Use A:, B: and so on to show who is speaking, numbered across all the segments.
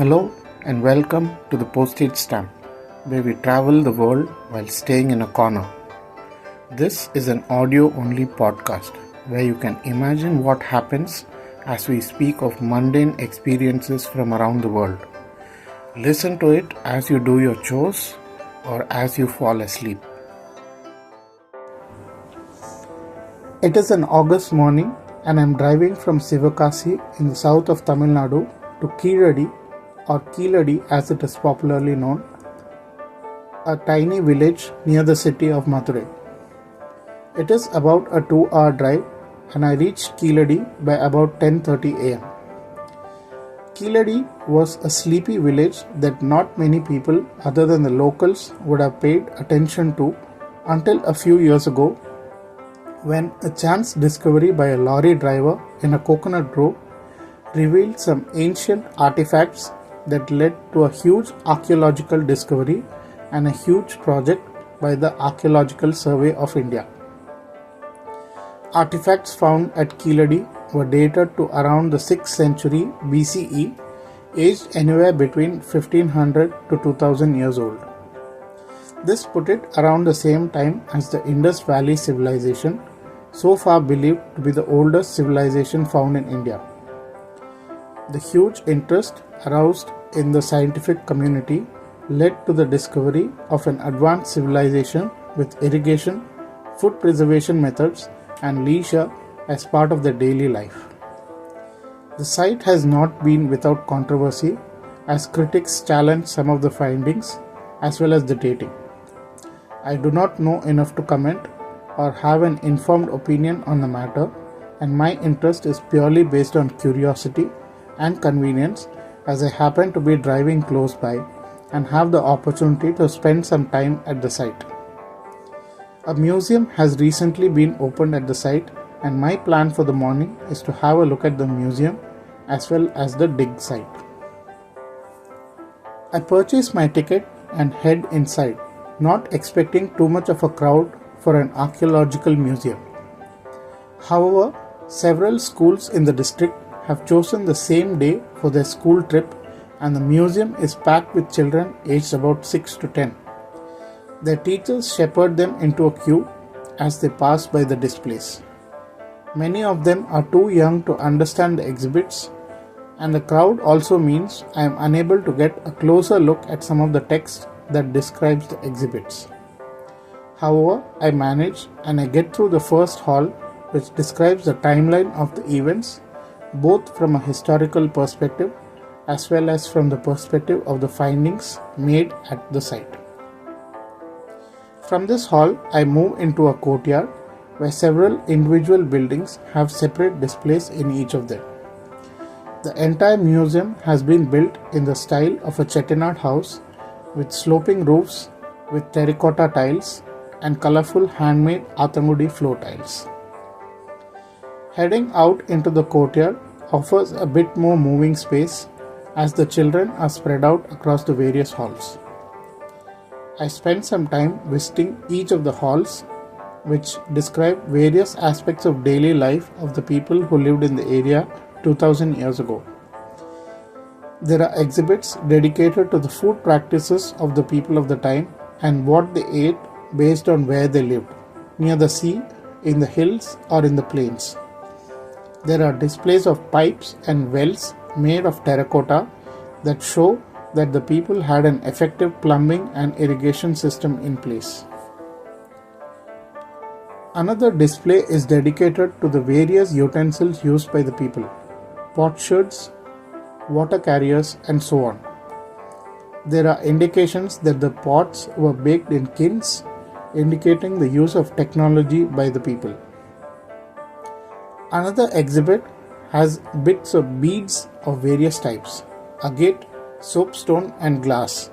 A: Hello and welcome to the Postage Stamp, where we travel the world while staying in a corner. This is an audio-only podcast where you can imagine what happens as we speak of mundane experiences from around the world. Listen to it as you do your chores or as you fall asleep. It is an August morning and I am driving from Sivakasi in the south of Tamil Nadu to Keeladi, or Keeladi as it is popularly known, a tiny village near the city of Madurai. It is about a 2-hour drive and I reached Keeladi by about 10:30 am. Keeladi was a sleepy village that not many people other than the locals would have paid attention to until a few years ago, when a chance discovery by a lorry driver in a coconut grove revealed some ancient artifacts that led to a huge archaeological discovery and a huge project by the Archaeological Survey of India. Artifacts found at Keeladi were dated to around the 6th century BCE, aged anywhere between 1500 to 2000 years old. This put it around the same time as the Indus Valley civilization, so far believed to be the oldest civilization found in India. The huge interest aroused in the scientific community led to the discovery of an advanced civilization with irrigation, food preservation methods, and leisure as part of their daily life. The site has not been without controversy, as critics challenge some of the findings as well as the dating. I do not know enough to comment or have an informed opinion on the matter, and my interest is purely based on curiosity and convenience, as I happen to be driving close by and have the opportunity to spend some time at the site. A museum has recently been opened at the site, and my plan for the morning is to have a look at the museum as well as the dig site. I purchase my ticket and head inside, not expecting too much of a crowd for an archaeological museum. However, several schools in the district have chosen the same day for their school trip, and the museum is packed with children aged about 6 to 10. Their teachers shepherd them into a queue as they pass by the displays. Many of them are too young to understand the exhibits, and the crowd also means I am unable to get a closer look at some of the text that describes the exhibits. However, I manage and I get through the first hall, which describes the timeline of the events, both from a historical perspective as well as from the perspective of the findings made at the site. From this hall, I move into a courtyard where several individual buildings have separate displays in each of them. The entire museum has been built in the style of a chettinad house, with sloping roofs with terracotta tiles and colorful handmade Athangudi floor tiles. Heading out into the courtyard offers a bit more moving space, as the children are spread out across the various halls. I spent some time visiting each of the halls, which describe various aspects of daily life of the people who lived in the area 2000 years ago. There are exhibits dedicated to the food practices of the people of the time and what they ate based on where they lived, near the sea, in the hills, or in the plains. There are displays of pipes and wells made of terracotta that show that the people had an effective plumbing and irrigation system in place. Another display is dedicated to the various utensils used by the people: potsherds, water carriers, and so on. There are indications that the pots were baked in kilns, indicating the use of technology by the people. Another exhibit has bits of beads of various types: agate, soapstone, and glass,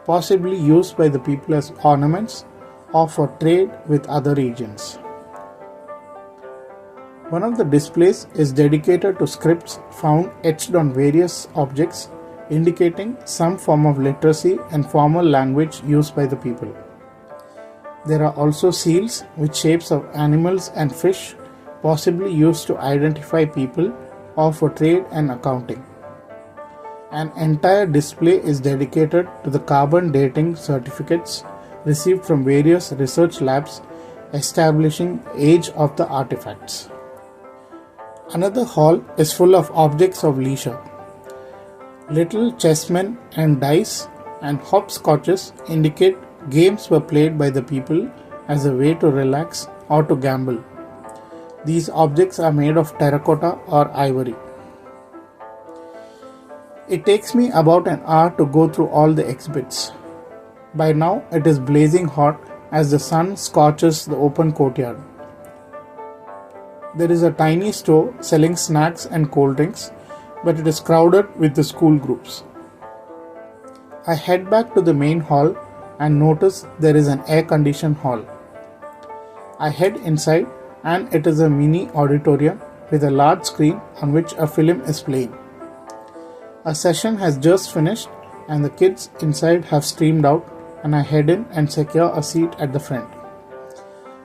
A: possibly used by the people as ornaments or for trade with other regions. One of the displays is dedicated to scripts found etched on various objects, indicating some form of literacy and formal language used by the people. There are also seals with shapes of animals and fish, possibly used to identify people or for trade and accounting. An entire display is dedicated to the carbon dating certificates received from various research labs establishing age of the artifacts. Another hall is full of objects of leisure. Little chessmen and dice and hopscotches indicate games were played by the people as a way to relax or to gamble. These objects are made of terracotta or ivory. It takes me about an hour to go through all the exhibits. By now it is blazing hot as the sun scorches the open courtyard. There is a tiny store selling snacks and cold drinks, but it is crowded with the school groups. I head back to the main hall and notice there is an air-conditioned hall. I head inside and it is a mini auditorium with a large screen on which a film is playing. A session has just finished and the kids inside have streamed out, and I head in and secure a seat at the front.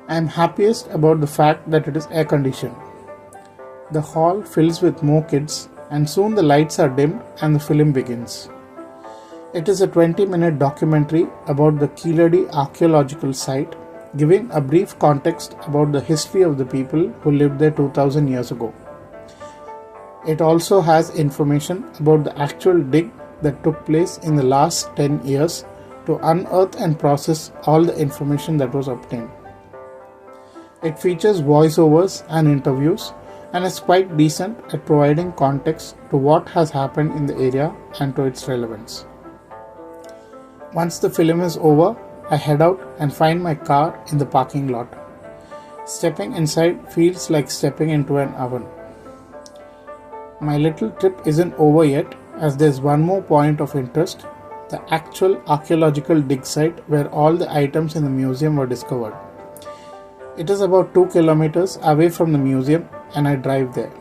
A: I am happiest about the fact that it is air-conditioned. The hall fills with more kids and soon the lights are dimmed and the film begins. It is a 20-minute documentary about the Keeladi archaeological site, giving a brief context about the history of the people who lived there 2000 years ago. It also has information about the actual dig that took place in the last 10 years to unearth and process all the information that was obtained. It features voiceovers and interviews and is quite decent at providing context to what has happened in the area and to its relevance. Once the film is over, I head out and find my car in the parking lot. Stepping inside feels like stepping into an oven. My little trip isn't over yet, as there's one more point of interest, the actual archaeological dig site where all the items in the museum were discovered. It is about 2 kilometers away from the museum and I drive there.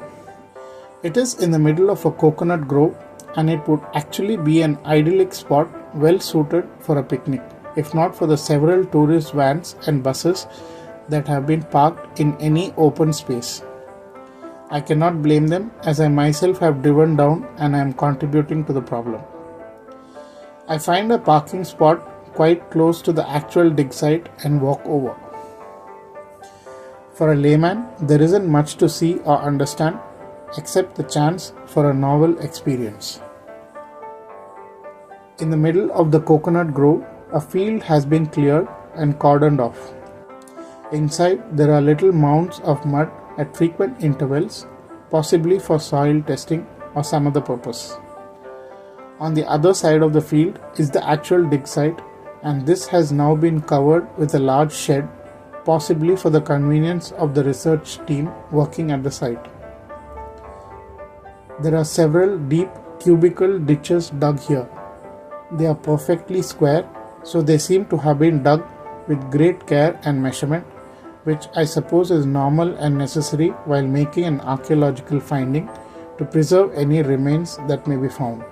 A: It is in the middle of a coconut grove and it would actually be an idyllic spot well suited for a picnic, if not for the several tourist vans and buses that have been parked in any open space. I cannot blame them, as I myself have driven down and I am contributing to the problem. I find a parking spot quite close to the actual dig site and walk over. For a layman, there isn't much to see or understand except the chance for a novel experience. In the middle of the coconut grove, a field has been cleared and cordoned off. Inside, there are little mounds of mud at frequent intervals, possibly for soil testing or some other purpose. On the other side of the field is the actual dig site, and this has now been covered with a large shed, possibly for the convenience of the research team working at the site. There are several deep cubical ditches dug here. They are perfectly square, so they seem to have been dug with great care and measurement, which I suppose is normal and necessary while making an archaeological finding to preserve any remains that may be found.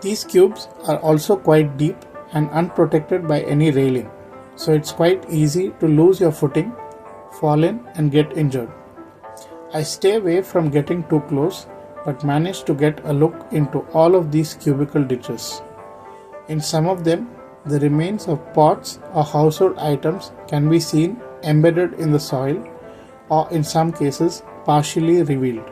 A: These cubes are also quite deep and unprotected by any railing, so it's quite easy to lose your footing, fall in and get injured. I stay away from getting too close, but manage to get a look into all of these cubical ditches. In some of them, the remains of pots or household items can be seen embedded in the soil, or in some cases partially revealed.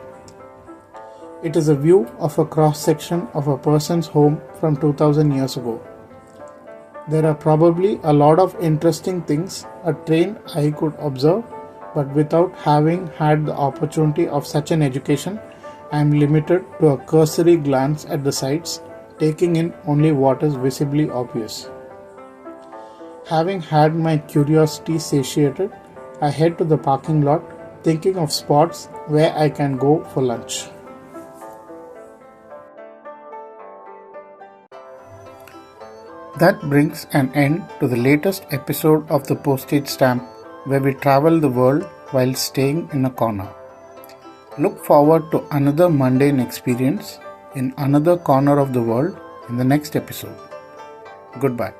A: It is a view of a cross-section of a person's home from 2000 years ago. There are probably a lot of interesting things a trained eye could observe, but without having had the opportunity of such an education, I am limited to a cursory glance at the sites, taking in only what is visibly obvious. Having had my curiosity satiated, I head to the parking lot, thinking of spots where I can go for lunch. That brings an end to the latest episode of the Postage Stamp, where we travel the world while staying in a corner. Look forward to another mundane experience in another corner of the world in the next episode. Goodbye.